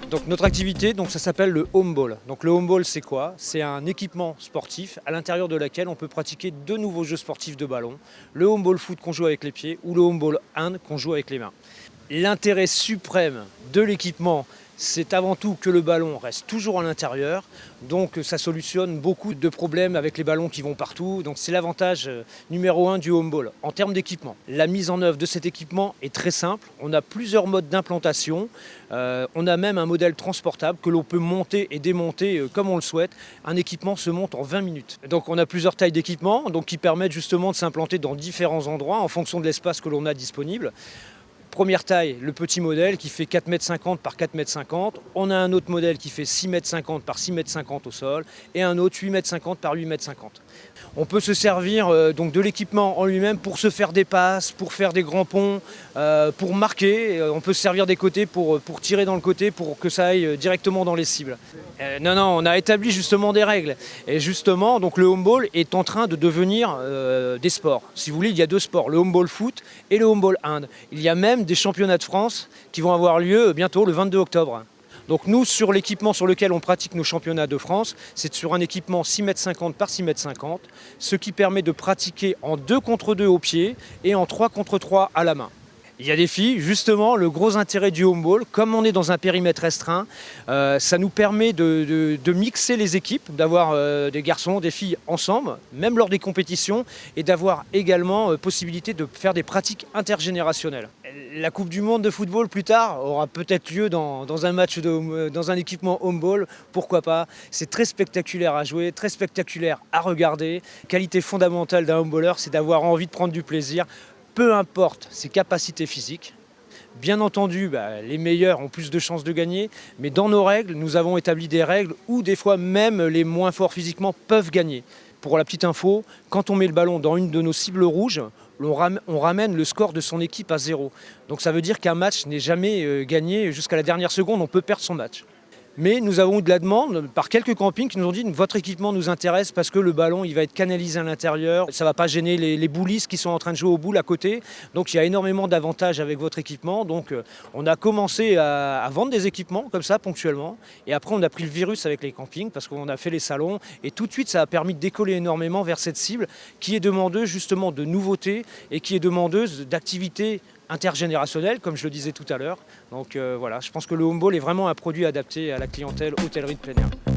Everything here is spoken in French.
Donc notre activité, ça s'appelle le home ball. Donc le home ball, c'est quoi? C'est un équipement sportif à l'intérieur de laquelle on peut pratiquer deux nouveaux jeux sportifs de ballon. Le home ball foot qu'on joue avec les pieds ou le home ball hand qu'on joue avec les mains. L'intérêt suprême de l'équipement, c'est avant tout que le ballon reste toujours à l'intérieur. Donc ça solutionne beaucoup de problèmes avec les ballons qui vont partout. Donc c'est l'avantage numéro 1 du home ball. En termes d'équipement, la mise en œuvre de cet équipement est très simple. On a plusieurs modes d'implantation. On a même un modèle transportable que l'on peut monter et démonter comme on le souhaite. Un équipement se monte en 20 minutes. Donc on a plusieurs tailles d'équipement qui permettent justement de s'implanter dans différents endroits en fonction de l'espace que l'on a disponible. Première taille, le petit modèle qui fait 4,50 m par 4,50 m. On a un autre modèle qui fait 6,50 m par 6,50 m au sol et un autre 8,50 m par 8,50 m. On peut se servir donc de l'équipement en lui-même pour se faire des passes, pour faire des grands ponts, pour marquer. On peut se servir des côtés pour tirer dans le côté pour que ça aille directement dans les cibles. Non, on a établi justement des règles. Et justement, donc le home ball est en train de devenir des sports. Si vous voulez, il y a deux sports, le home ball foot et le home ball hand. Il y a même des championnats de France qui vont avoir lieu bientôt le 22 octobre. Donc nous, sur l'équipement sur lequel on pratique nos championnats de France, c'est sur un équipement 6,50 m par 6,50 m, ce qui permet de pratiquer en 2 contre 2 au pied et en 3 contre 3 à la main. Il y a des filles, justement, le gros intérêt du home ball, comme on est dans un périmètre restreint, ça nous permet de mixer les équipes, d'avoir des garçons, des filles ensemble, même lors des compétitions, et d'avoir également possibilité de faire des pratiques intergénérationnelles. La Coupe du Monde de football, plus tard, aura peut-être lieu dans un match, dans un équipement home ball, pourquoi pas. C'est très spectaculaire à jouer, très spectaculaire à regarder. La qualité fondamentale d'un home baller, c'est d'avoir envie de prendre du plaisir, peu importe ses capacités physiques. Bien entendu, les meilleurs ont plus de chances de gagner, mais dans nos règles, nous avons établi des règles où des fois même les moins forts physiquement peuvent gagner. Pour la petite info, quand on met le ballon dans une de nos cibles rouges, on ramène le score de son équipe à 0. Donc ça veut dire qu'un match n'est jamais gagné jusqu'à la dernière seconde, on peut perdre son match. Mais nous avons eu de la demande par quelques campings qui nous ont dit « votre équipement nous intéresse parce que le ballon il va être canalisé à l'intérieur, ça ne va pas gêner les boulistes qui sont en train de jouer au boule à côté. Donc il y a énormément d'avantages avec votre équipement. » Donc on a commencé à vendre des équipements comme ça ponctuellement. Et après on a pris le virus avec les campings parce qu'on a fait les salons. Et tout de suite ça a permis de décoller énormément vers cette cible qui est demandeuse justement de nouveautés et qui est demandeuse d'activités intergénérationnel, comme je le disais tout à l'heure. Donc voilà, je pense que le home ball est vraiment un produit adapté à la clientèle hôtellerie de plein air.